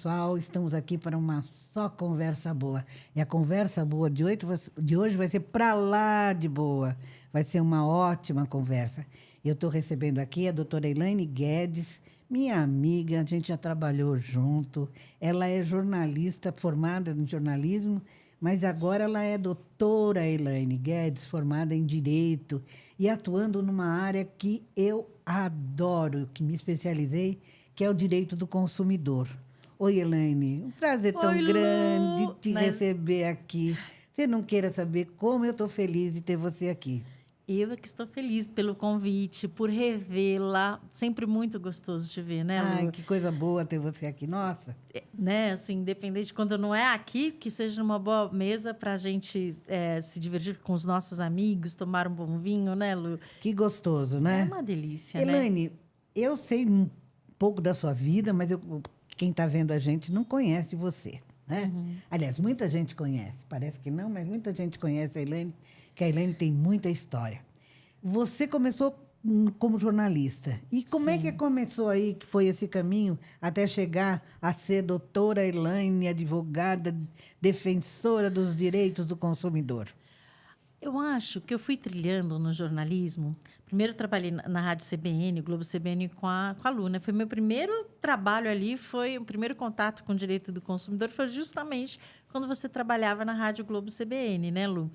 pessoal. Estamos aqui para uma só conversa boa. E a conversa boa de hoje vai ser para lá de boa. Vai ser uma ótima conversa. Eu estou recebendo aqui a doutora Elaine Guedes, minha amiga, a gente já trabalhou junto. Ela é jornalista, formada em jornalismo, mas agora ela é doutora Elaine Guedes, formada em Direito e atuando numa área que eu adoro, que me especializei, que é o direito do consumidor. Oi, Elaine, um prazer tão Oi, grande Lu. te receber aqui. Você não queira saber como eu estou feliz de ter você aqui. Eu é que estou feliz pelo convite, por revê-la. Sempre muito gostoso te ver, né, Ai, Lu? que coisa boa ter você aqui. Nossa, Né, assim, independente de quando não é aqui, que seja numa boa mesa para a gente se divertir com os nossos amigos, tomar um bom vinho, né, Lu? que gostoso, É né? uma delícia, né? Elaine, eu sei um pouco da sua vida, mas quem está vendo a gente não conhece você, né? Aliás, muita gente conhece. Parece que não, mas muita gente conhece a Elaine, que a Elaine tem muita história. Você começou como jornalista. E como é que Sim. começou aí, que foi esse caminho até chegar a ser doutora Elaine, advogada, defensora dos direitos do consumidor? Eu acho que eu fui trilhando no jornalismo. Primeiro eu trabalhei na Rádio CBN, Globo CBN com a Lu, né? Foi meu primeiro trabalho ali, foi o primeiro contato com o direito do consumidor, foi justamente quando você trabalhava na Rádio Globo CBN, né, Lu?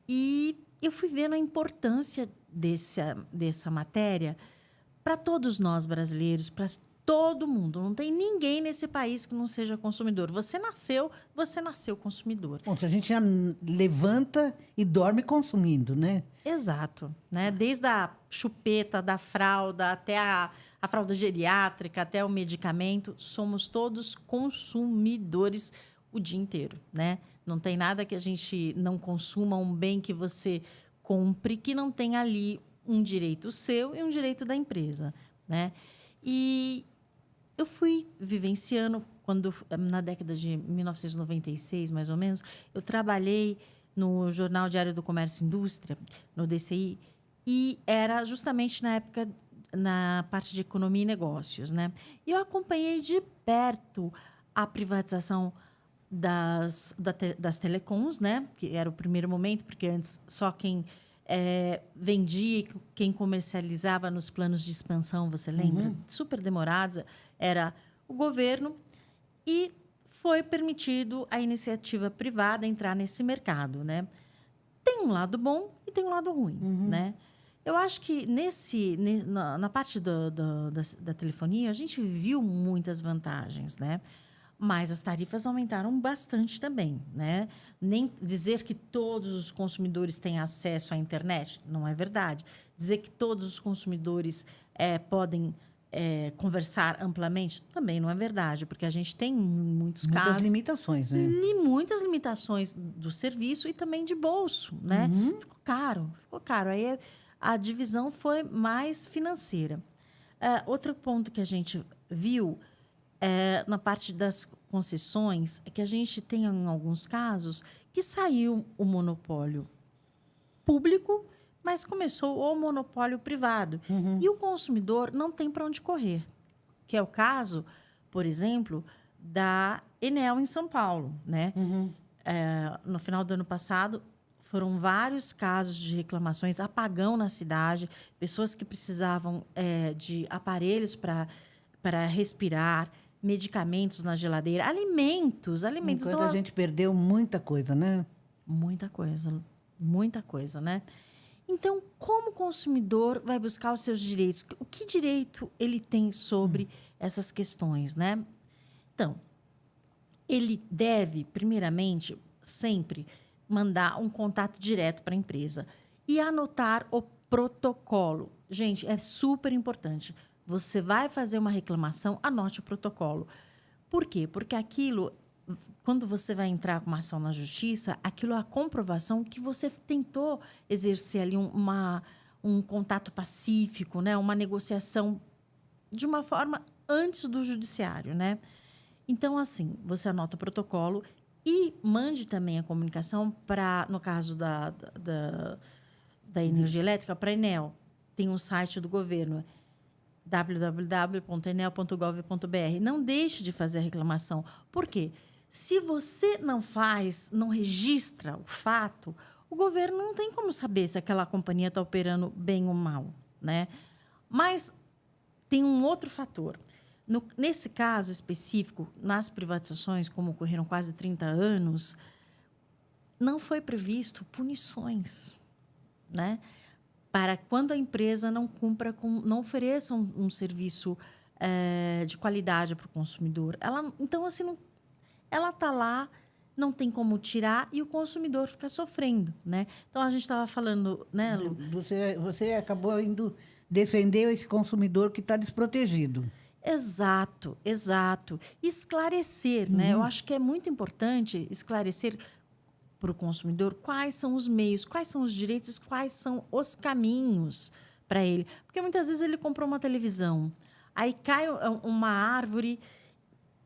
E eu fui vendo a importância dessa matéria para todos nós brasileiros, para todo mundo. Não tem ninguém nesse país que não seja consumidor. Você nasceu consumidor. Bom, se a gente já levanta e dorme consumindo, né? Exato, né? Desde a chupeta, da fralda, até a fralda geriátrica, até o medicamento, somos todos consumidores o dia inteiro, né? Não tem nada que a gente não consuma, um bem que você compre, que não tenha ali um direito seu e um direito da empresa, né? E eu fui vivenciando, na década de 1996, mais ou menos, eu trabalhei no Jornal Diário do Comércio e Indústria, no DCI, e era justamente na época, na parte de economia e negócios, né? E eu acompanhei de perto a privatização das telecoms, né? Que era o primeiro momento, porque antes só quem vendia e quem comercializava nos planos de expansão, você lembra? Super demorados, era o governo, e foi permitido a iniciativa privada entrar nesse mercado, né? Tem um lado bom e tem um lado ruim, né? Eu acho que na parte da telefonia, a gente viu muitas vantagens, né? Mas as tarifas aumentaram bastante também, né? Nem dizer que todos os consumidores têm acesso à internet, não é verdade. Dizer que todos os consumidores podem conversar amplamente, também não é verdade, porque a gente tem muitos Muitas casos limitações, né? muitas limitações do serviço e também de bolso, né? Ficou caro, ficou caro. Aí a divisão foi mais financeira. Outro ponto que a gente viu na parte das concessões é que a gente tem, em alguns casos, que saiu o monopólio público, mas começou o monopólio privado. E o consumidor não tem para onde correr, que é o caso, por exemplo, da Enel em São Paulo, né? No final do ano passado, foram vários casos de reclamações, apagão na cidade, pessoas que precisavam de aparelhos para respirar, medicamentos na geladeira, alimentos. Enquanto Então, a gente perdeu muita coisa, né? muita coisa, né? Então, como o consumidor vai buscar os seus direitos? O que direito ele tem sobre essas questões, né? Então, ele deve, primeiramente, sempre mandar um contato direto para a empresa e anotar o protocolo. Gente, é super importante. Você vai fazer uma reclamação, anote o protocolo. Por quê? Porque aquilo, quando você vai entrar com uma ação na justiça, aquilo é a comprovação que você tentou exercer ali um contato pacífico, né? Uma negociação de uma forma antes do judiciário, né? Então, assim, você anota o protocolo e mande também a comunicação para, no caso da energia elétrica, para a Enel. Tem um site do governo, www.enel.gov.br. Não deixe de fazer a reclamação. Por quê? Se você não faz, não registra o fato, o governo não tem como saber se aquela companhia está operando bem ou mal, né? Mas tem um outro fator. Nesse caso específico, nas privatizações, como ocorreram quase 30 anos, não foi previsto punições, né? Para quando a empresa não cumpra não ofereça um serviço de qualidade para o consumidor. Então, assim, ela está lá, não tem como tirar e o consumidor fica sofrendo, né? Então, a gente estava falando, né, Lu? Você acabou indo defender esse consumidor que está desprotegido. Exato, exato. Esclarecer, né? Eu acho que é muito importante esclarecer para o consumidor quais são os meios, quais são os direitos, quais são os caminhos para ele. Porque muitas vezes ele comprou uma televisão, aí cai uma árvore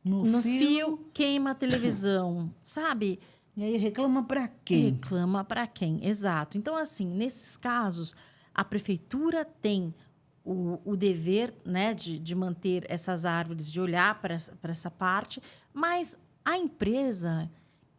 no fio, queima a televisão, sabe? E aí reclama para quem? Reclama para quem, exato. Então, assim, nesses casos, a prefeitura tem o dever, né, de manter essas árvores, de olhar para essa parte, mas a empresa,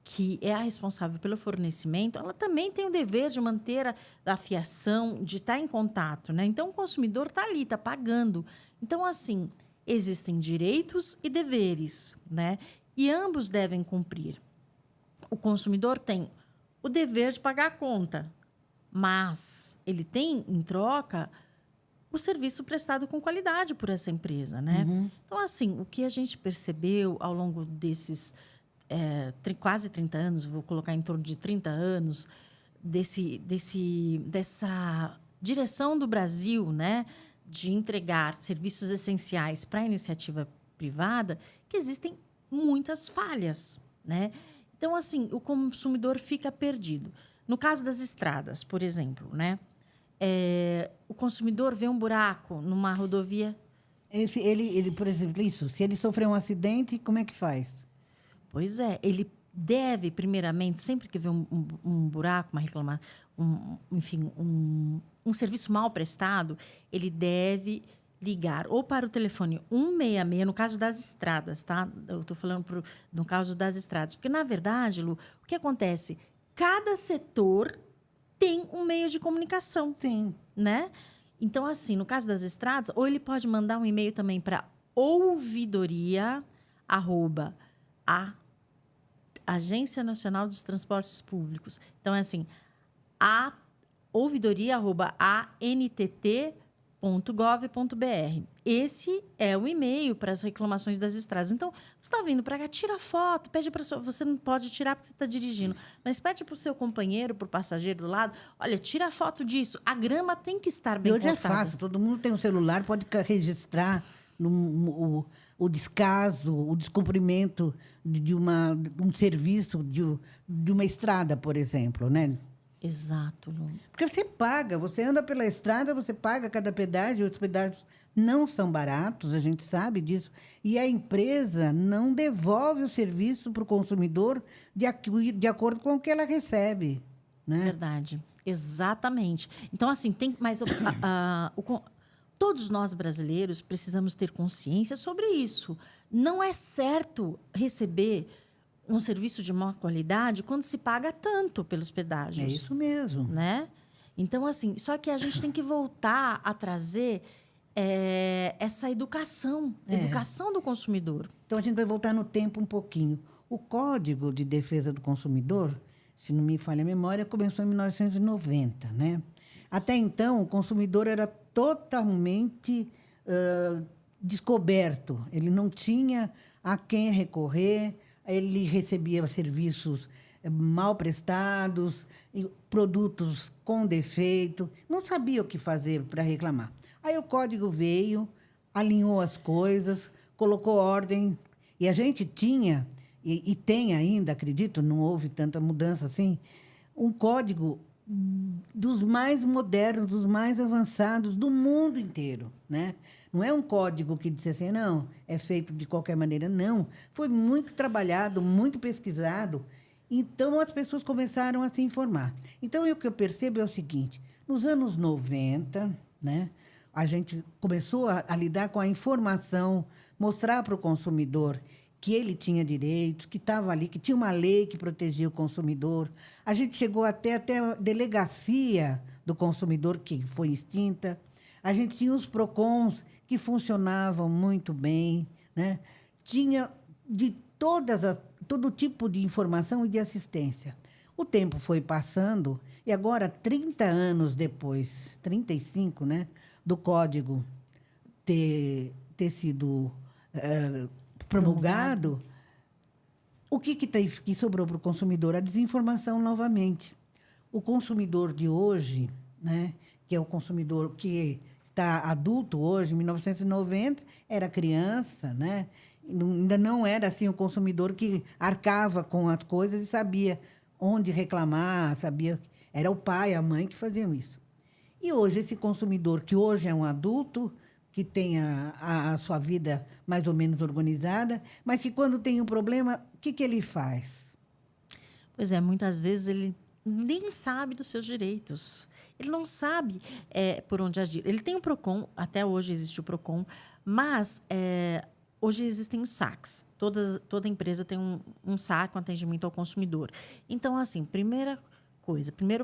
que é a responsável pelo fornecimento, ela também tem o dever de manter a fiação, de estar em contato, né? Então, o consumidor está ali, está pagando. Então, assim, existem direitos e deveres, né? E ambos devem cumprir. O consumidor tem o dever de pagar a conta, mas ele tem, em troca, o serviço prestado com qualidade por essa empresa, né? Então, assim, o que a gente percebeu ao longo desses quase 30 anos, vou colocar em torno de 30 anos, dessa direção do Brasil, né, de entregar serviços essenciais para a iniciativa privada, que existem muitas falhas, né? Então, assim, o consumidor fica perdido. No caso das estradas, por exemplo, né? O consumidor vê um buraco numa rodovia. Ele, por exemplo, se ele sofrer um acidente, como é que faz? Pois é, ele deve, primeiramente, sempre que vê um buraco, uma reclamação, enfim, um serviço mal prestado, ele deve ligar ou para o telefone 166, no caso das estradas, tá? Eu estou falando no caso das estradas. Porque, na verdade, Lu, o que acontece? Cada setor tem um meio de comunicação. Sim. Né? Então, assim, no caso das estradas, ou ele pode mandar um e-mail também para ouvidoria@a Agência Nacional dos Transportes Públicos. Então, é assim, a ouvidoria@antt.gov.br. Esse é o e-mail para as reclamações das estradas. Então, você está vindo para cá, tira foto, pede para você não pode tirar porque você está dirigindo, mas pede para o seu companheiro, para o passageiro do lado, olha, tira a foto disso. A grama tem que estar bem cortada. E hoje é fácil, todo mundo tem um celular, pode registrar o descaso, o descumprimento de um serviço, de uma estrada, por exemplo, né? Exato, Lu. Porque você anda pela estrada, você paga cada pedágio, os pedágios não são baratos, a gente sabe disso, e a empresa não devolve o serviço para o consumidor de acordo com o que ela recebe, né? Verdade, exatamente. Então, assim, todos nós brasileiros precisamos ter consciência sobre isso. Não é certo receber um serviço de má qualidade quando se paga tanto pelos pedágios. É isso mesmo. Né? Então, assim, só que a gente tem que voltar a trazer essa educação do consumidor. Então, a gente vai voltar no tempo um pouquinho. O Código de Defesa do Consumidor, se não me falha a memória, começou em 1990, né? Até então, o consumidor era totalmente descoberto. Ele não tinha a quem recorrer, ele recebia serviços mal prestados, produtos com defeito, não sabia o que fazer para reclamar. Aí o código veio, alinhou as coisas, colocou ordem, e a gente tinha, e tem ainda, acredito, não houve tanta mudança assim, um código dos mais modernos, dos mais avançados do mundo inteiro, né? Não é um código que disse assim, não, é feito de qualquer maneira, não. Foi muito trabalhado, muito pesquisado. Então, as pessoas começaram a se informar. Então, o que eu percebo é o seguinte, nos anos 90, né, a gente começou a lidar com a informação, mostrar para o consumidor que ele tinha direitos, que estava ali, que tinha uma lei que protegia o consumidor. A gente chegou até a delegacia do consumidor, que foi extinta. A gente tinha os PROCONs, que funcionavam muito bem, né? Tinha de todo tipo de informação e de assistência. O tempo foi passando e agora, 30 anos depois, 35, né, do código ter sido promulgado, o que sobrou para o consumidor? A desinformação novamente. O consumidor de hoje, né, que é o consumidor que está adulto hoje, em 1990, era criança, né? Ainda não era assim o consumidor que arcava com as coisas e sabia onde reclamar, sabia. Era o pai, a mãe que faziam isso. E hoje, esse consumidor, que hoje é um adulto, que tem a sua vida mais ou menos organizada, mas que quando tem um problema, o que ele faz? Pois é, muitas vezes ele nem sabe dos seus direitos. Ele não sabe por onde agir. Ele tem o PROCON, até hoje existe o PROCON, mas hoje existem os saques. Toda empresa tem um saque, um atendimento ao consumidor. Então, assim, primeiro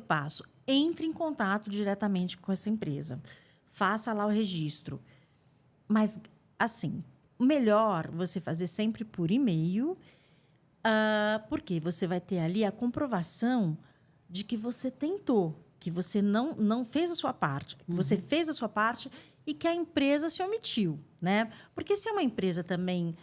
passo, entre em contato diretamente com essa empresa. Faça lá o registro. Mas, assim, melhor você fazer sempre por e-mail, porque você vai ter ali a comprovação de que você tentou, que você não fez a sua parte, que você fez a sua parte e que a empresa se omitiu, né? Porque se é uma empresa também,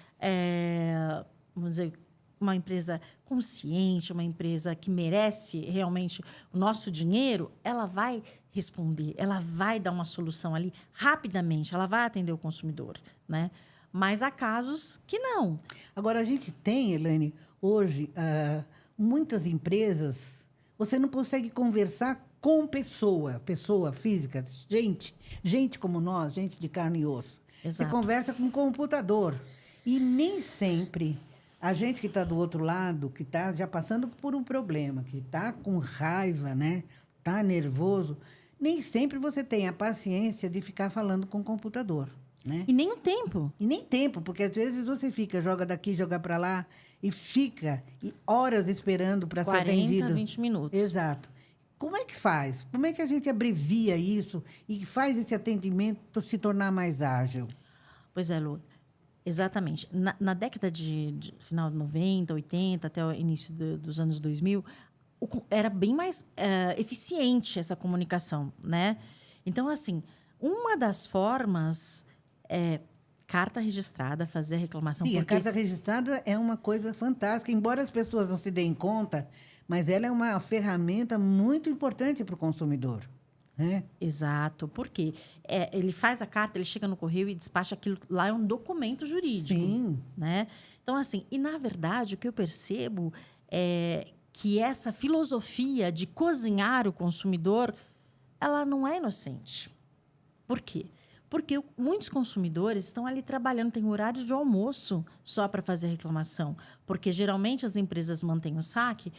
vamos dizer, uma empresa consciente, uma empresa que merece realmente o nosso dinheiro, ela vai responder, ela vai dar uma solução ali rapidamente, ela vai atender o consumidor, né? Mas há casos que não. Agora, a gente tem, Elaine, hoje, muitas empresas, você não consegue conversar com pessoa física, gente como nós, gente de carne e osso. Exato. Você conversa com um computador. E nem sempre a gente que está do outro lado, que está já passando por um problema, que está com raiva, né? Está nervoso, nem sempre você tem a paciência de ficar falando com o computador, né? E nem o tempo. E nem tempo, porque às vezes você joga daqui, joga para lá, e fica horas esperando para ser atendido. 40, 20 minutos. Exato. Como é que faz? Como é que a gente abrevia isso e faz esse atendimento se tornar mais ágil? Pois é, Lu. Exatamente. Na década de final de 90, 80, até o início dos anos 2000, era bem mais eficiente essa comunicação, né? Então, assim, uma das formas é carta registrada, fazer a reclamação. Sim, a carta registrada é uma coisa fantástica, embora as pessoas não se deem conta, mas ela é uma ferramenta muito importante para o consumidor. Né? Exato. Por quê? Ele faz a carta, ele chega no correio e despacha aquilo lá, é um documento jurídico. Sim. Né? Então, assim, e na verdade, o que eu percebo é que essa filosofia de cozinhar o consumidor, ela não é inocente. Por quê? Porque muitos consumidores estão ali trabalhando, tem horário de almoço só para fazer reclamação. Porque, geralmente, as empresas mantêm o saque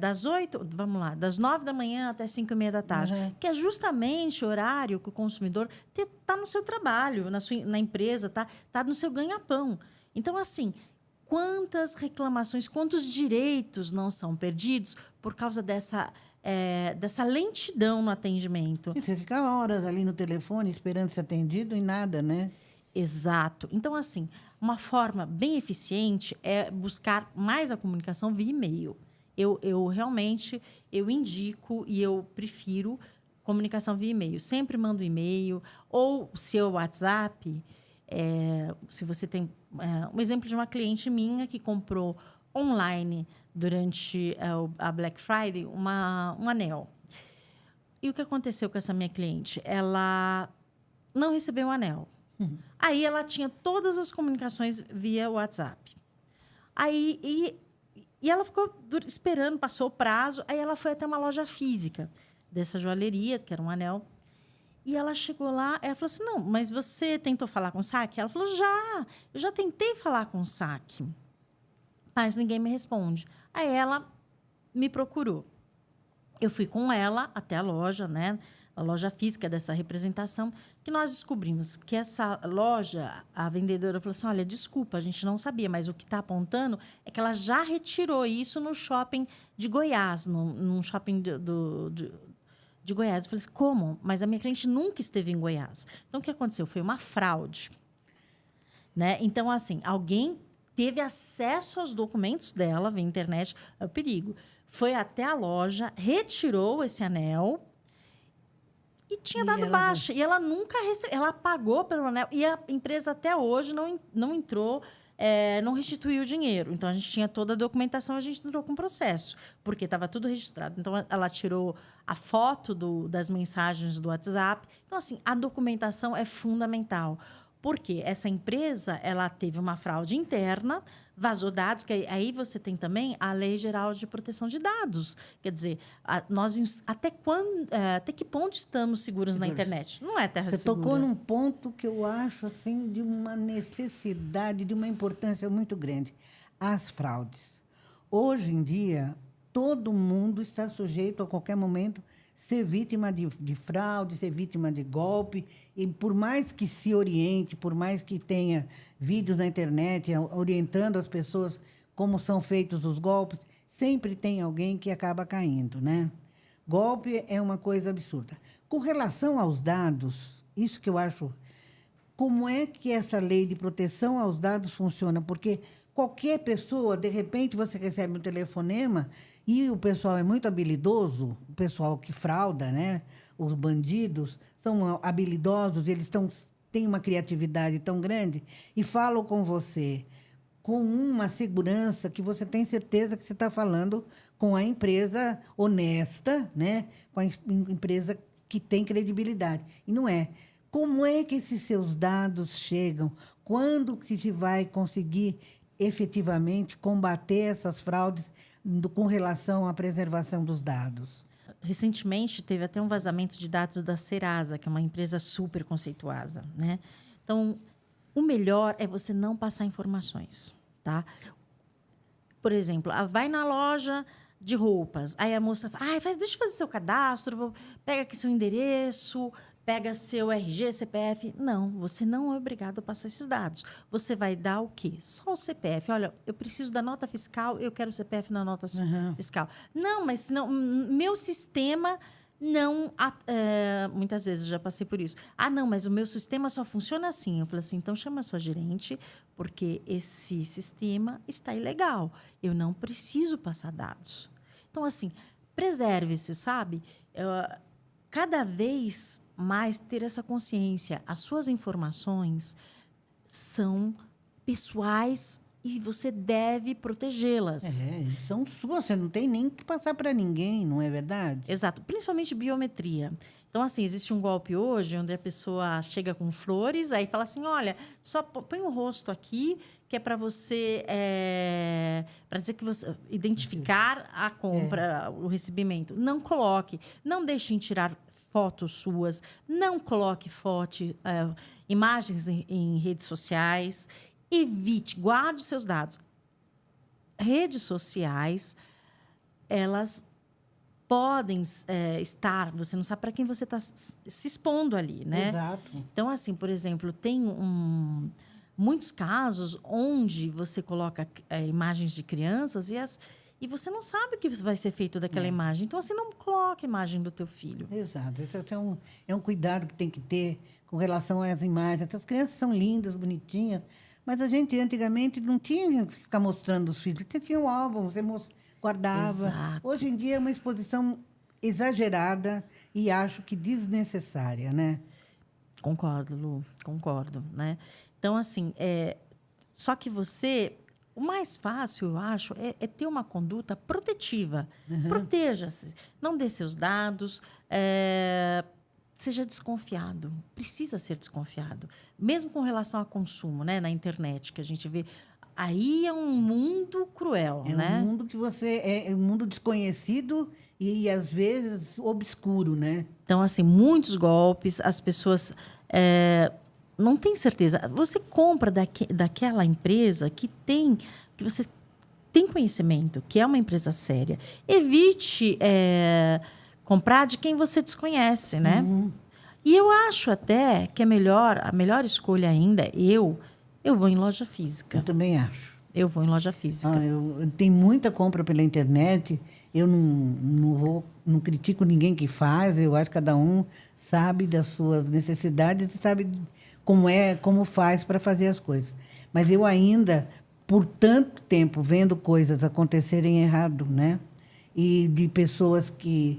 das 9 da manhã até 5h30 da tarde. Uhum. Que é justamente o horário que o consumidor está no seu trabalho, na empresa, está no seu ganha-pão. Então, assim, quantas reclamações, quantos direitos não são perdidos por causa dessa lentidão no atendimento? Você fica horas ali no telefone esperando ser atendido e nada, né? Exato. Então, assim, uma forma bem eficiente é buscar mais a comunicação via e-mail. Eu realmente indico e eu prefiro comunicação via e-mail. Sempre mando e-mail ou seu WhatsApp. Se você tem um exemplo de uma cliente minha que comprou online durante a Black Friday um anel. E o que aconteceu com essa minha cliente? Ela não recebeu o anel. Aí ela tinha todas as comunicações via WhatsApp. Aí e ela ficou esperando, passou o prazo. Aí ela foi até uma loja física dessa joalheria, que era um anel. E ela chegou lá, ela falou assim, não, mas você tentou falar com o saque? Ela falou, eu já tentei falar com o saque, mas ninguém me responde. Aí ela me procurou. Eu fui com ela até a loja, né, a loja física dessa representação, que nós descobrimos que essa loja, a vendedora falou assim, olha, desculpa, a gente não sabia, mas o que está apontando é que ela já retirou isso no shopping de Goiás, num shopping de Goiás. Eu falei assim, como? Mas a minha cliente nunca esteve em Goiás. Então, o que aconteceu? Foi uma fraude. Né? Então, assim, alguém teve acesso aos documentos dela, via internet, é o perigo. Foi até a loja, retirou esse anel e tinha dado baixa. E ela nunca recebeu, ela pagou pelo anel. E a empresa até hoje não entrou, não restituiu o dinheiro. Então, a gente tinha toda a documentação, a gente entrou com processo, porque estava tudo registrado. Então, ela tirou a foto das mensagens do WhatsApp. Então, assim, a documentação é fundamental. Porque essa empresa, ela teve uma fraude interna, vazou dados, que aí você tem também a Lei Geral de Proteção de Dados. Quer dizer, nós até que ponto estamos seguros na internet? Não é terra segura. Você tocou num ponto que eu acho assim, de uma necessidade, de uma importância muito grande. As fraudes. Hoje em dia, todo mundo está sujeito a qualquer momento ser vítima de fraude, ser vítima de golpe. E por mais que se oriente, por mais que tenha vídeos na internet orientando as pessoas como são feitos os golpes, sempre tem alguém que acaba caindo, né? Golpe é uma coisa absurda. Com relação aos dados, isso que eu acho... Como é que essa lei de proteção aos dados funciona? Porque qualquer pessoa, de repente, você recebe um telefonema... E o pessoal é muito habilidoso, o pessoal que frauda, né? Os bandidos são habilidosos, eles têm uma criatividade tão grande e falam com você com uma segurança que você tem certeza que você está falando com a empresa honesta, né? Com a empresa que tem credibilidade. E não é. Como é que esses seus dados chegam? Quando que se vai conseguir efetivamente combater essas fraudes com relação à preservação dos dados? Recentemente, teve até um vazamento de dados da Serasa, que é uma empresa super conceituosa, né? Então, o melhor é você não passar informações, tá? Por exemplo, vai na loja de roupas, aí a moça fala, deixa eu fazer seu cadastro, pega aqui seu endereço, pega seu RG, CPF. Não, você não é obrigado a passar esses dados. Você vai dar o quê? Só o CPF. Olha, eu preciso da nota fiscal, eu quero o CPF na nota fiscal. Não, mas não, meu sistema não... muitas vezes eu já passei por isso. Não, mas o meu sistema só funciona assim. Eu falei assim, então chama a sua gerente, porque esse sistema está ilegal. Eu não preciso passar dados. Então, assim, preserve-se, sabe? Cada vez mais ter essa consciência. As suas informações são pessoais e você deve protegê-las. São suas, você não tem nem que passar para ninguém, não é verdade? Exato, principalmente biometria. Então, assim, existe um golpe hoje onde a pessoa chega com flores, aí fala assim, olha, só põe o rosto aqui, que é para você... para dizer que você... Identificar a compra, o recebimento. Não coloque. Não deixem tirar fotos suas. Não coloque imagens em redes sociais. Evite, guarde seus dados. Redes sociais, elas... podem estar, você não sabe para quem você está se expondo ali, né? Exato. Então, assim, por exemplo, tem muitos casos onde você coloca imagens de crianças e você não sabe o que vai ser feito daquela imagem. Então, assim, não coloque a imagem do teu filho. Exato. Esse é um cuidado que tem que ter com relação às imagens. Essas crianças são lindas, bonitinhas, mas a gente, antigamente, não tinha que ficar mostrando os filhos. Você tinha um álbum, você guardava. Exato. Hoje em dia é uma exposição exagerada e acho que desnecessária, né? Concordo, Lu, concordo, né? Então, assim, só que o mais fácil, eu acho, é ter uma conduta protetiva. Proteja-se, não dê seus dados, seja desconfiado. Precisa ser desconfiado. Mesmo com relação a consumo, né? Na internet, que a gente vê... Aí é um mundo cruel, né? É um mundo que é um mundo desconhecido e, às vezes, obscuro, né? Então, assim, muitos golpes, as pessoas não têm certeza. Você compra daquela empresa que você tem conhecimento, que é uma empresa séria. Evite comprar de quem você desconhece, né? E eu acho até que a melhor escolha ainda, eu vou em loja física. Eu também acho. Eu vou em loja física. Tem muita compra pela internet. Eu não critico ninguém que faz. Eu acho que cada um sabe das suas necessidades e sabe como faz para fazer as coisas. Mas eu ainda, por tanto tempo, vendo coisas acontecerem errado, né? E de pessoas que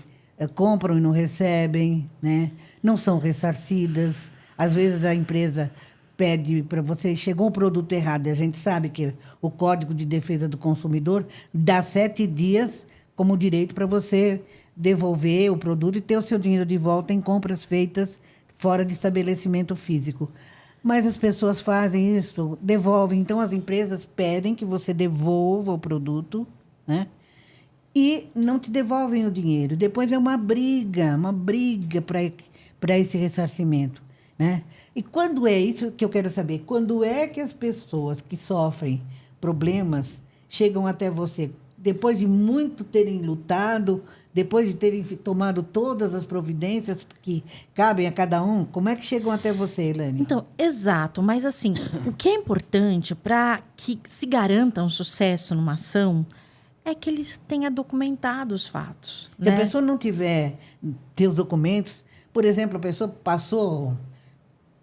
compram e não recebem, né? Não são ressarcidas. Às vezes a empresa pede para você, chegou um produto errado, e a gente sabe que o Código de Defesa do Consumidor dá 7 dias como direito para você devolver o produto e ter o seu dinheiro de volta em compras feitas fora de estabelecimento físico. Mas as pessoas fazem isso, devolvem. Então, as empresas pedem que você devolva o produto, né? E não te devolvem o dinheiro. Depois é uma briga para esse ressarcimento, né? E quando é isso que eu quero saber? Quando é que as pessoas que sofrem problemas chegam até você? Depois de muito terem lutado, depois de terem tomado todas as providências que cabem a cada um, como é que chegam até você, Elaine? Então, exato. Mas, assim, o que é importante para que se garanta um sucesso numa ação é que eles tenham documentado os fatos. Se a pessoa não tiver seus documentos, por exemplo, a pessoa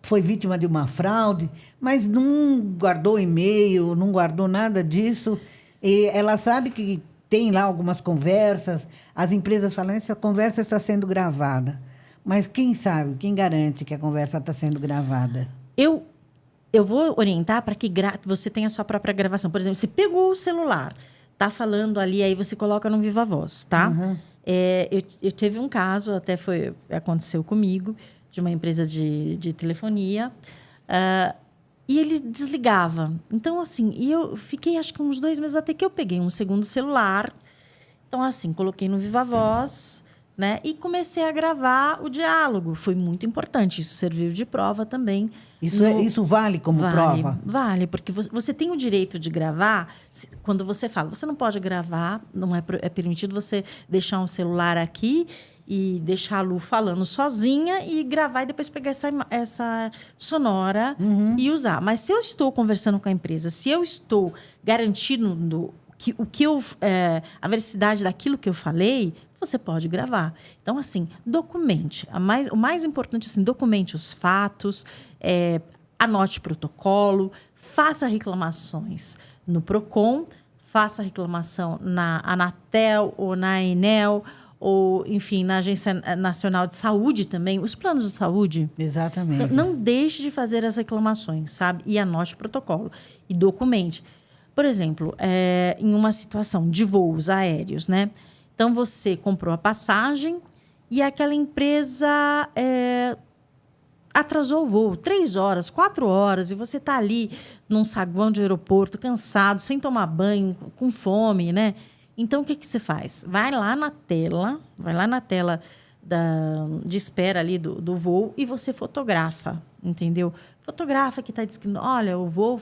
foi vítima de uma fraude, mas não guardou e-mail, não guardou nada disso, e ela sabe que tem lá algumas conversas, as empresas falam, essa conversa está sendo gravada. Mas quem sabe, quem garante que a conversa está sendo gravada? Eu vou orientar para que você tenha a sua própria gravação. Por exemplo, você pegou o celular, tá falando ali, aí você coloca no Viva Voz, tá? Uhum. Eu tive um caso, aconteceu comigo, de uma empresa de telefonia, e ele desligava. Então, assim, eu fiquei, acho que uns 2 meses, até que eu peguei um segundo celular. Então, assim, coloquei no Viva Voz, né? E comecei a gravar o diálogo. Foi muito importante. Isso serviu de prova também. Isso vale como prova? Vale, porque você tem o direito de gravar quando você fala. Você não pode gravar, não é permitido você deixar um celular aqui e deixar a Lu falando sozinha e gravar e depois pegar essa sonora e usar. Mas se eu estou conversando com a empresa, se eu estou garantindo a veracidade daquilo que eu falei, você pode gravar. Então, assim, documente. O mais importante, assim, documente os fatos, anote protocolo, faça reclamações no PROCON, faça reclamação na Anatel ou na Enel, ou, enfim, na Agência Nacional de Saúde também, os planos de saúde. Exatamente. Então, não deixe de fazer as reclamações, sabe? E anote o protocolo. E documente. Por exemplo, em uma situação de voos aéreos, né? Então, você comprou a passagem e aquela empresa atrasou o voo 3 horas, 4 horas, e você está ali num saguão de aeroporto, cansado, sem tomar banho, com fome, né? Então, o que você faz? Vai lá na tela de espera ali do voo e você fotografa, entendeu? Fotografa que está descrito, olha, o voo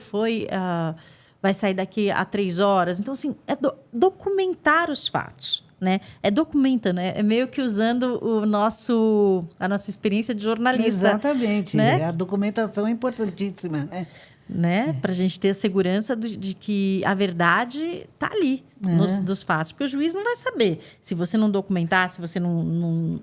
vai sair daqui a 3 horas. Então, assim, documentar os fatos, né? Documentando, é meio que usando a nossa experiência de jornalista. Exatamente. Né? A documentação é importantíssima, né? Para a gente ter a segurança de que a verdade está ali, dos fatos. Porque o juiz não vai saber. Se você não documentar, se você não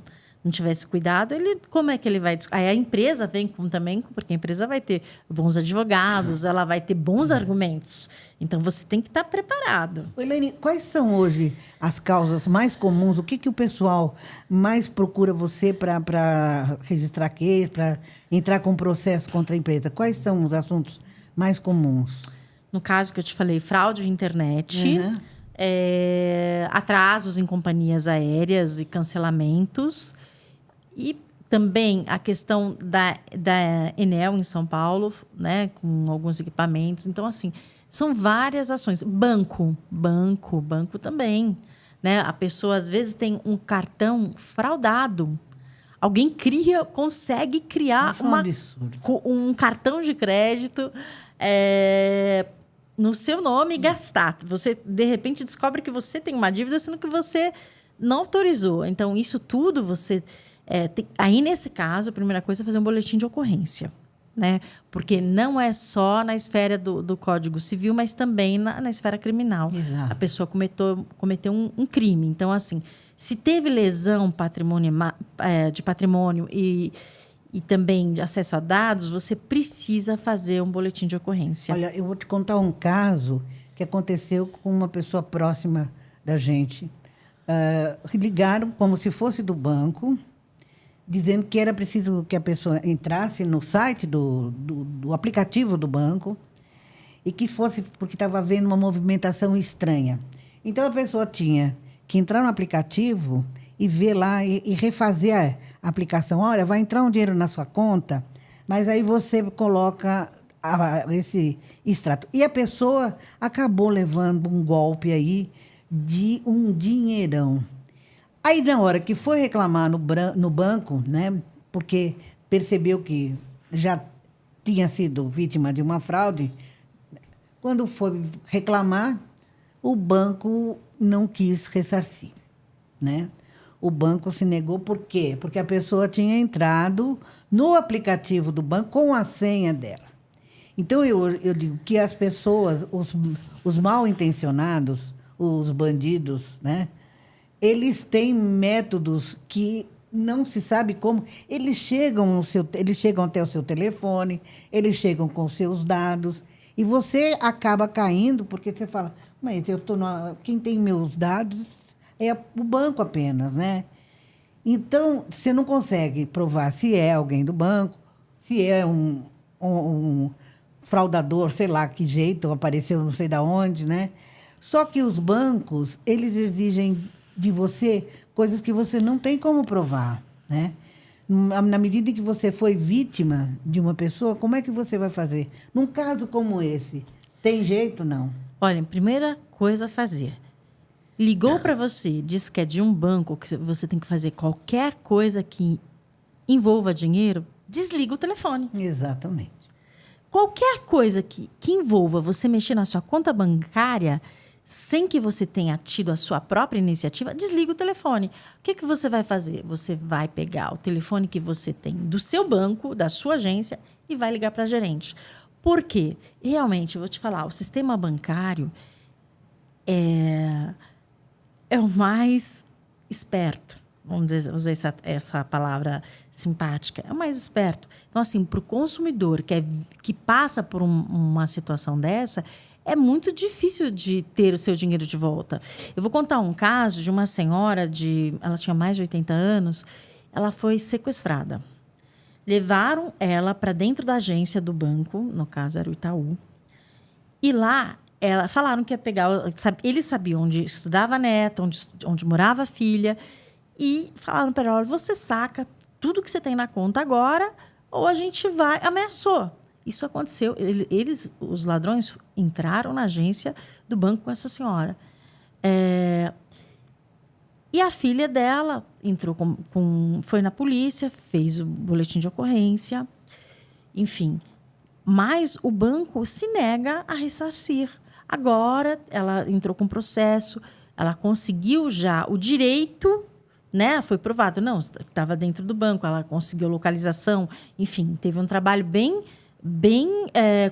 tivesse cuidado, como é que ele vai... Aí a empresa vem também, porque a empresa vai ter bons advogados, ela vai ter bons argumentos. Então, você tem que estar preparado. Elaine, quais são hoje as causas mais comuns? O que o pessoal mais procura você para registrar queixa, para entrar com processo contra a empresa? Quais são os assuntos mais comuns? No caso que eu te falei, fraude de internet, atrasos em companhias aéreas e cancelamentos. E também a questão da Enel em São Paulo, né, com alguns equipamentos. Então, assim, são várias ações. Banco também, né? A pessoa, às vezes, tem um cartão fraudado. Alguém consegue criar um cartão de crédito no seu nome e gastar. Você, de repente, descobre que você tem uma dívida, sendo que você não autorizou. Então, isso tudo você... aí, nesse caso, a primeira coisa é fazer um boletim de ocorrência, né? Porque não é só na esfera do Código Civil, mas também na esfera criminal. Exato. A pessoa cometeu um crime. Então, assim, se teve lesão de patrimônio e também de acesso a dados, você precisa fazer um boletim de ocorrência. Olha, eu vou te contar um caso que aconteceu com uma pessoa próxima da gente. Ligaram como se fosse do banco, dizendo que era preciso que a pessoa entrasse no site do aplicativo do banco e que fosse porque estava havendo uma movimentação estranha. Então, a pessoa tinha que entrar no aplicativo e ver lá e refazer a aplicação. Olha, vai entrar um dinheiro na sua conta, mas aí você coloca esse extrato. E a pessoa acabou levando um golpe aí de um dinheirão. Aí, na hora que foi reclamar no banco, né, porque percebeu que já tinha sido vítima de uma fraude, quando foi reclamar, o banco não quis ressarcir, né? O banco se negou, por quê? Porque a pessoa tinha entrado no aplicativo do banco com a senha dela. Então, eu digo que as pessoas, os mal intencionados, os bandidos, né? Eles têm métodos que não se sabe como. Eles chegam até o seu telefone, eles chegam com os seus dados, e você acaba caindo, porque você fala, mas quem tem meus dados é o banco apenas, né? Então, você não consegue provar se é alguém do banco, se é um fraudador, sei lá que jeito, apareceu não sei de onde, né? Só que os bancos, eles exigem de você coisas que você não tem como provar, né? Na medida em que você foi vítima de uma pessoa, como é que você vai fazer? Num caso como esse, tem jeito, não? Olha, primeira coisa a fazer. Ligou para você, disse que é de um banco, que você tem que fazer qualquer coisa que envolva dinheiro, desliga o telefone. Exatamente. Qualquer coisa que envolva você mexer na sua conta bancária, sem que você tenha tido a sua própria iniciativa, desliga o telefone. O que você vai fazer? Você vai pegar o telefone que você tem do seu banco, da sua agência, e vai ligar para a gerente. Por quê? Realmente, eu vou te falar, o sistema bancário é o mais esperto. Vamos dizer, usar essa palavra simpática. É o mais esperto. Então, assim, para o consumidor que passa por uma situação dessa, é muito difícil de ter o seu dinheiro de volta. Eu vou contar um caso de uma senhora, ela tinha mais de 80 anos, ela foi sequestrada. Levaram ela para dentro da agência do banco, no caso era o Itaú, e lá falaram que ia pegar... Eles sabiam onde estudava a neta, onde morava a filha, e falaram para ela, você saca tudo que você tem na conta agora, ou a gente vai... Ameaçou. Isso aconteceu. Os ladrões entraram na agência do banco com essa senhora. E a filha dela entrou foi na polícia, fez o boletim de ocorrência, enfim. Mas o banco se nega a ressarcir. Agora, ela entrou com processo, ela conseguiu já o direito, né? Foi provado. Não, estava dentro do banco, ela conseguiu localização, enfim, teve um trabalho bem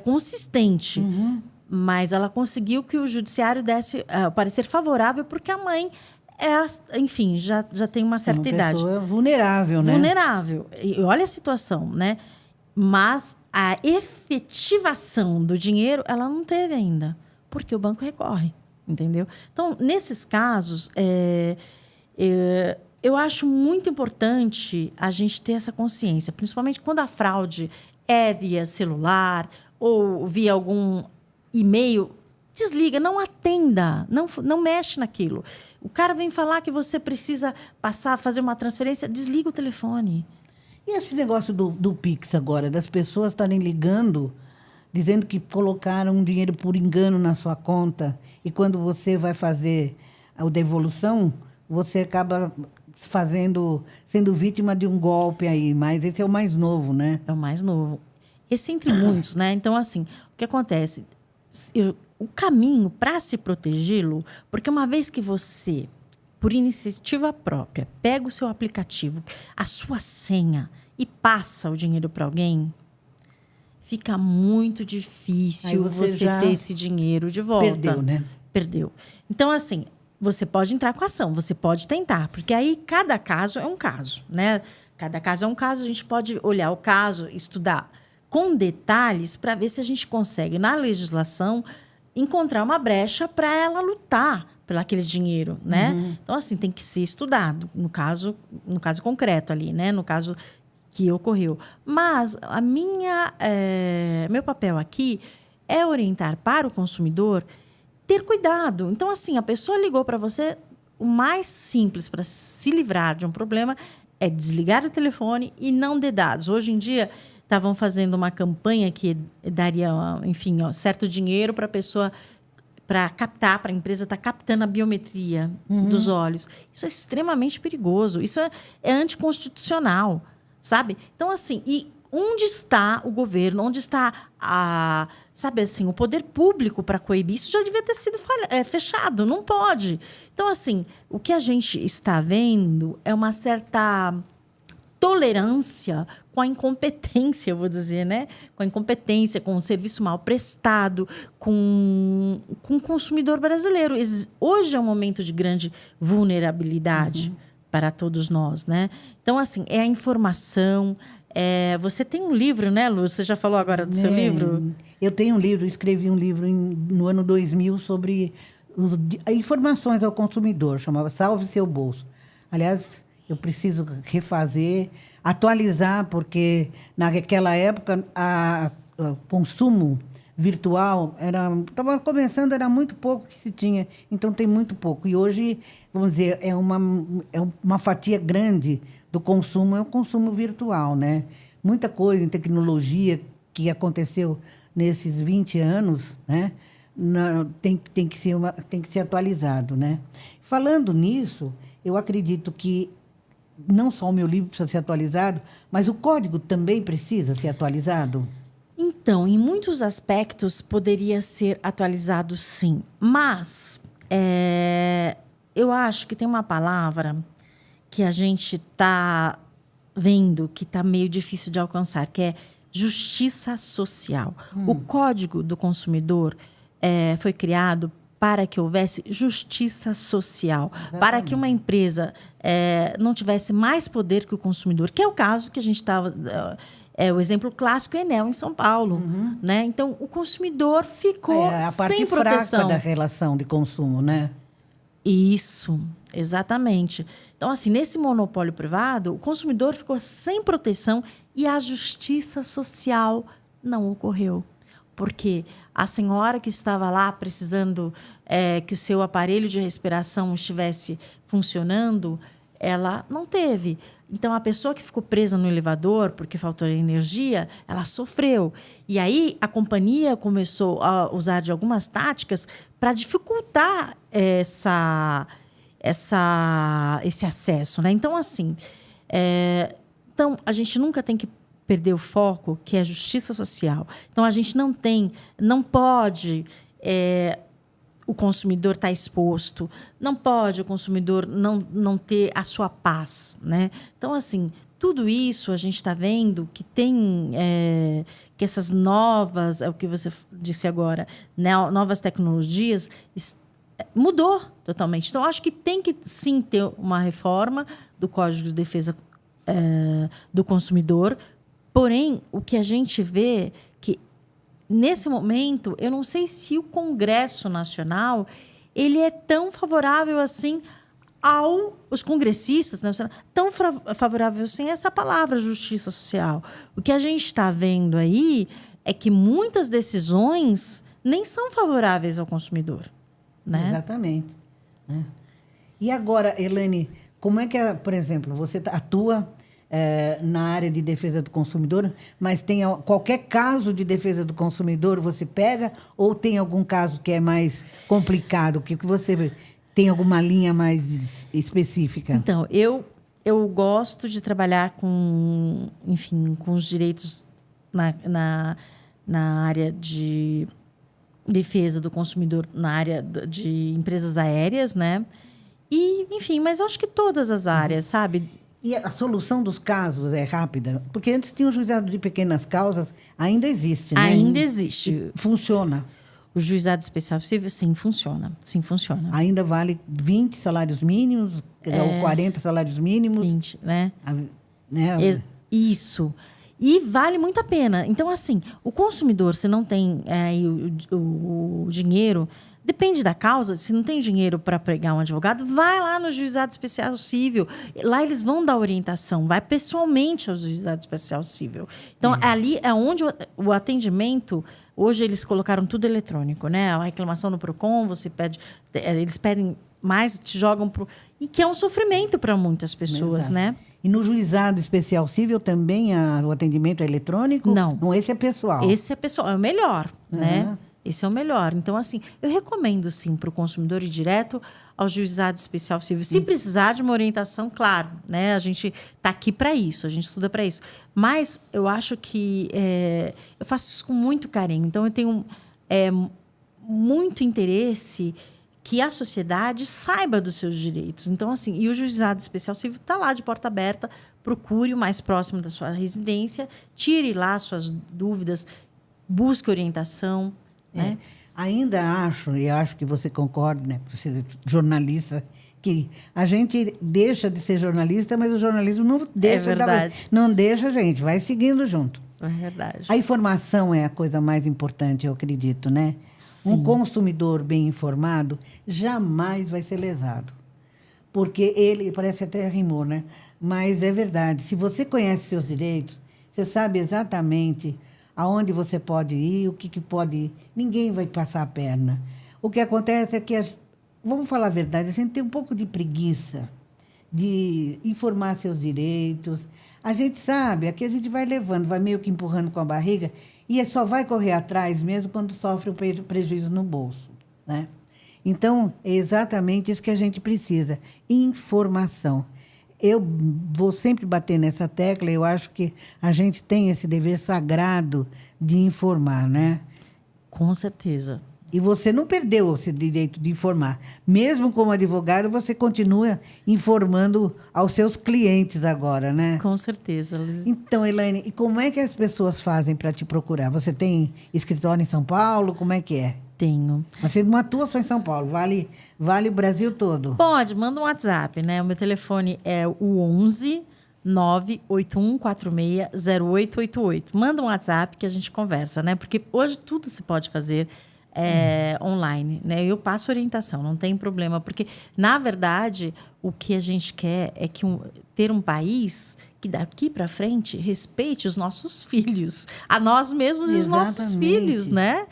consistente. Uhum. Mas ela conseguiu que o judiciário desse o parecer favorável, porque a mãe enfim, já tem uma certa idade. Uma pessoa vulnerável, né? Vulnerável. E olha a situação, né? Mas a efetivação do dinheiro, ela não teve ainda, porque o banco recorre, entendeu? Então, nesses casos, eu acho muito importante a gente ter essa consciência, principalmente quando a fraude é via celular ou via algum e-mail. Desliga, não atenda, não mexe naquilo. O cara vem falar que você precisa fazer uma transferência, desliga o telefone. E esse negócio do Pix agora, das pessoas estarem ligando, dizendo que colocaram um dinheiro por engano na sua conta, e quando você vai fazer a devolução, você acaba sendo vítima de um golpe aí, mas esse é o mais novo, né? É o mais novo. Esse entre muitos, né? Então, assim, o que acontece? O caminho para se protegê-lo, porque uma vez que você por iniciativa própria, pega o seu aplicativo, a sua senha e passa o dinheiro para alguém, fica muito difícil você ter esse dinheiro de volta. Perdeu, né? Perdeu. Então, assim, você pode entrar com a ação, você pode tentar, porque aí cada caso é um caso, né? Cada caso é um caso, a gente pode olhar o caso, estudar com detalhes para ver se a gente consegue, na legislação, encontrar uma brecha para ela lutar pelo aquele dinheiro, né? Então, assim, tem que ser estudado, no caso concreto ali, né? No caso que ocorreu. Mas meu papel aqui é orientar para o consumidor ter cuidado. Então, assim, a pessoa ligou para você, o mais simples para se livrar de um problema é desligar o telefone e não dê dados. Hoje em dia, estavam fazendo uma campanha que daria, enfim, certo dinheiro para a pessoa, para captar, para a empresa estar captando a biometria dos olhos. Isso é extremamente perigoso. Isso é anticonstitucional, sabe? Então, assim, e onde está o governo? Onde está sabe assim, o poder público para coibir? Isso já devia ter sido fechado, não pode. Então, assim, o que a gente está vendo é uma certa tolerância com a incompetência, eu vou dizer, né? Com a incompetência, com o serviço mal prestado, com o consumidor brasileiro. Hoje é um momento de grande vulnerabilidade para todos nós, né? Então, assim, é a informação. Você tem um livro, né, Lu? Você já falou agora do seu livro? Eu tenho um livro, escrevi um livro no ano 2000 sobre informações ao consumidor, chamava Salve Seu Bolso. Aliás, eu preciso refazer, atualizar, porque naquela época o consumo virtual estava começando, era muito pouco que se tinha, então tem muito pouco. E hoje, vamos dizer, é uma fatia grande do consumo, é o consumo virtual, né? Muita coisa em tecnologia que aconteceu nesses 20 anos, né? Tem que ser atualizado, né? Falando nisso, eu acredito que não só o meu livro precisa ser atualizado, mas o código também precisa ser atualizado? Então, em muitos aspectos, poderia ser atualizado, sim. Mas eu acho que tem uma palavra que a gente está vendo que está meio difícil de alcançar, que é justiça social. O Código do Consumidor foi criado para que houvesse justiça social, para que uma empresa não tivesse mais poder que o consumidor, que é o caso que a gente estava... o exemplo clássico é Enel, em São Paulo. Né? Então, o consumidor ficou a parte sem proteção. fraca da relação de consumo, né? Isso, exatamente. Então, assim, nesse monopólio privado, o consumidor ficou sem proteção e a justiça social não ocorreu. Porque a senhora que estava lá precisando que o seu aparelho de respiração estivesse funcionando, ela não teve. Então, a pessoa que ficou presa no elevador porque faltou energia, ela sofreu. E aí, a companhia começou a usar de algumas táticas para dificultar esse acesso, né? Então, assim, a gente nunca tem que perder o foco, que é a justiça social. Então, a gente não pode o consumidor estar exposto, não pode o consumidor não ter a sua paz, né? Então, assim, tudo isso a gente está vendo que tem que essas novas, é o que você disse agora, né, novas tecnologias mudou totalmente. Então, acho que tem que sim ter uma reforma do Código de Defesa do Consumidor. Porém, o que a gente vê que nesse momento, eu não sei se o Congresso Nacional ele é tão favorável assim aos congressistas, né? Tão favorável assim a essa palavra justiça social. O que a gente está vendo aí é que muitas decisões nem são favoráveis ao consumidor. Né? Exatamente. E agora, Elaine, como é que, por exemplo, você atua na área de defesa do consumidor, mas tem qualquer caso de defesa do consumidor você pega ou tem algum caso que é mais complicado, que você tem alguma linha mais específica? Então, eu gosto de trabalhar com os direitos na área de defesa do consumidor, na área de empresas aéreas, né? E, enfim, mas eu acho que todas as áreas, sabe? E a solução dos casos é rápida? Porque antes tinha o juizado de pequenas causas, ainda existe, né? Ainda existe. Funciona. O juizado especial civil, sim, funciona. Sim, funciona. Ainda vale 20 salários mínimos, ou 40 salários mínimos. 20, né? Né? Isso. E vale muito a pena. Então, assim, o consumidor, se não tem o dinheiro, depende da causa, se não tem dinheiro para pregar um advogado, vai lá no juizado especial civil. Lá eles vão dar orientação, vai pessoalmente ao juizado especial civil. Então, ali é onde o atendimento. Hoje eles colocaram tudo eletrônico, né? A reclamação no Procon, você pede, eles pedem mais, te jogam pro. E que é um sofrimento para muitas pessoas, Exato. né? E no juizado especial civil também o atendimento é eletrônico? Não. Não, esse é pessoal. Esse é pessoal, é o melhor, né? Esse é o melhor. Então, assim, eu recomendo, sim, para o consumidor ir direto ao juizado especial civil. Se precisar de uma orientação, claro, né? A gente está aqui para isso, a gente estuda para isso. Mas eu acho que eu faço isso com muito carinho. Então, eu tenho muito interesse que a sociedade saiba dos seus direitos. Então, assim, e o juizado especial civil está lá de porta aberta, procure o mais próximo da sua residência, tire lá suas dúvidas, busque orientação. Né? Ainda acho, e acho que você concorda, né? Você é jornalista, que a gente deixa de ser jornalista, mas o jornalismo não deixa. Verdade. Não deixa a gente, vai seguindo junto. É verdade. A informação é a coisa mais importante, eu acredito, né? Sim. Um consumidor bem informado jamais vai ser lesado. Porque ele, parece que até rimou, né? Mas é verdade. Se você conhece seus direitos, você sabe exatamente aonde você pode ir, o que pode ir. Ninguém vai passar a perna. O que acontece é que, vamos falar a verdade, a gente tem um pouco de preguiça de informar seus direitos. A gente sabe, aqui a gente vai levando, vai meio que empurrando com a barriga, e só vai correr atrás mesmo quando sofre o prejuízo no bolso, né? Então, é exatamente isso que a gente precisa, informação. Eu vou sempre bater nessa tecla, eu acho que a gente tem esse dever sagrado de informar, né? Com certeza. E você não perdeu esse direito de informar. Mesmo como advogado, você continua informando aos seus clientes agora, né? Com certeza, Luiz. Então, Elaine, e como é que as pessoas fazem para te procurar? Você tem escritório em São Paulo? Como é que é? Tenho. Mas você não atua só em São Paulo, vale o Brasil todo. Pode, manda um WhatsApp, né? O meu telefone é o 11 981460888. Manda um WhatsApp que a gente conversa, né? Porque hoje tudo se pode fazer online, né? Eu passo orientação, não tem problema, porque na verdade o que a gente quer é que ter um país que daqui para frente respeite os nossos filhos, a nós mesmos e os nossos filhos, né?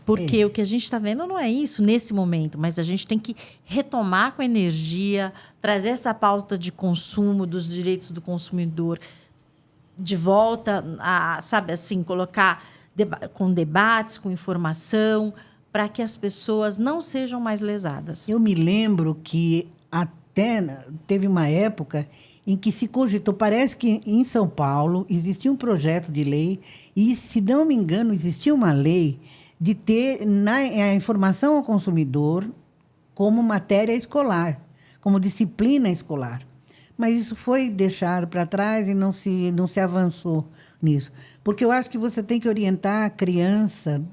Porque o que a gente está vendo não é isso nesse momento, mas a gente tem que retomar com energia, trazer essa pauta de consumo, dos direitos do consumidor de volta, sabe assim, colocar com debates, com informação, para que as pessoas não sejam mais lesadas. Eu me lembro que até teve uma época em que se cogitou, parece que em São Paulo existia um projeto de lei e, se não me engano, existia uma lei de ter a informação ao consumidor como matéria escolar, como disciplina escolar. Mas isso foi deixado para trás e não se avançou nisso. Porque eu acho que você tem que orientar a criança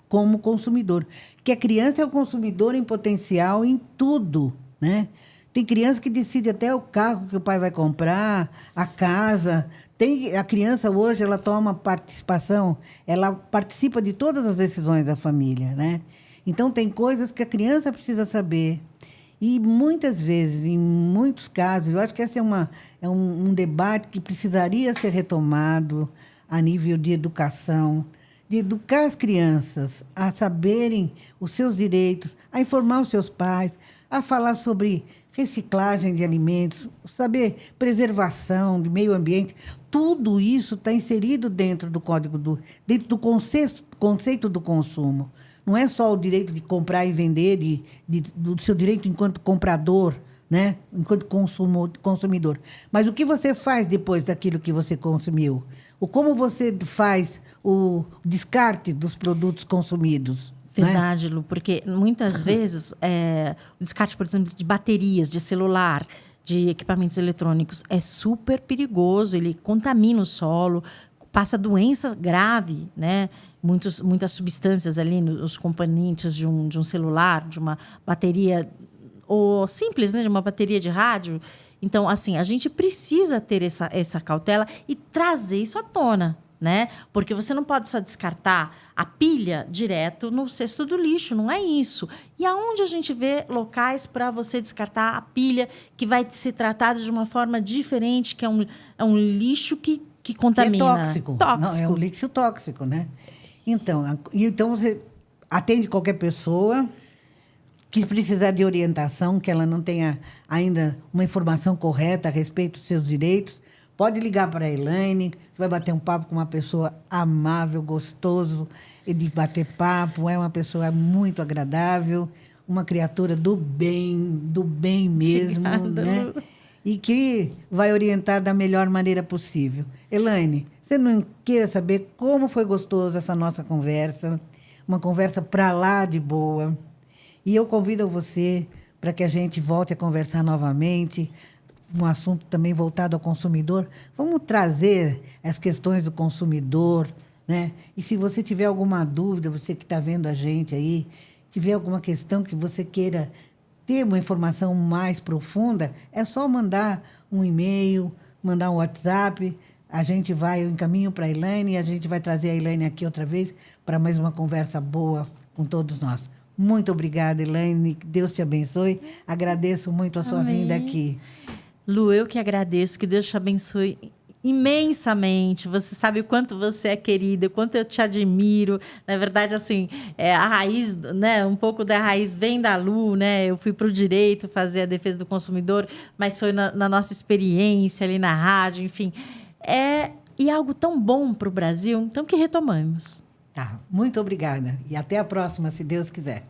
como consumidor. Que a criança é o consumidor em potencial em tudo, né? Tem criança que decide até o carro que o pai vai comprar, a casa. A criança hoje, ela toma participação, ela participa de todas as decisões da família, né? Então, tem coisas que a criança precisa saber. E, muitas vezes, em muitos casos, eu acho que esse é um debate que precisaria ser retomado a nível de educação, de educar as crianças a saberem os seus direitos, a informar os seus pais, a falar sobre reciclagem de alimentos, saber preservação do meio ambiente. Tudo isso está inserido dentro do dentro do conceito do consumo. Não é só o direito de comprar e vender, do seu direito enquanto comprador, né? Enquanto consumidor. Mas o que você faz depois daquilo que você consumiu? Como você faz o descarte dos produtos consumidos? Verdade, Lu, porque muitas vezes o descarte, por exemplo, de baterias, de celular, de equipamentos eletrônicos é super perigoso, ele contamina o solo, passa doença grave, né? Muitas substâncias ali nos componentes de um celular, de uma bateria, ou simples, né? De uma bateria de rádio. Então, assim, a gente precisa ter essa cautela e trazer isso à tona, né? Porque você não pode só descartar a pilha direto no cesto do lixo, não é isso. E aonde a gente vê locais para você descartar a pilha que vai ser tratada de uma forma diferente, que é um lixo que contamina. É tóxico. Tóxico. Não, é um lixo tóxico, né? Então você atende qualquer pessoa que precisar de orientação, que ela não tenha ainda uma informação correta a respeito dos seus direitos, pode ligar para a Elaine, você vai bater um papo com uma pessoa amável, gostoso de bater papo, é uma pessoa muito agradável, uma criatura do bem mesmo, Obrigada, né? Lu. E que vai orientar da melhor maneira possível. Elaine, você não queira saber como foi gostoso essa nossa conversa, uma conversa para lá de boa. E eu convido você para que a gente volte a conversar novamente, um assunto também voltado ao consumidor. Vamos trazer as questões do consumidor, né? E se você tiver alguma dúvida, você que está vendo a gente aí, tiver alguma questão que você queira ter uma informação mais profunda, é só mandar um e-mail, mandar um WhatsApp. Eu encaminho para a Elaine e a gente vai trazer a Elaine aqui outra vez para mais uma conversa boa com todos nós. Muito obrigada, Elaine. Que Deus te abençoe. Agradeço muito a sua Amém. vinda aqui. Lu, eu que agradeço, que Deus te abençoe imensamente. Você sabe o quanto você é querida, o quanto eu te admiro. Na verdade, assim, a raiz, né, um pouco da raiz vem da Lu, né? Eu fui para o direito fazer a defesa do consumidor, mas foi na nossa experiência ali na rádio, enfim. E algo tão bom para o Brasil, então que retomamos. Tá. Muito obrigada. E até a próxima, se Deus quiser.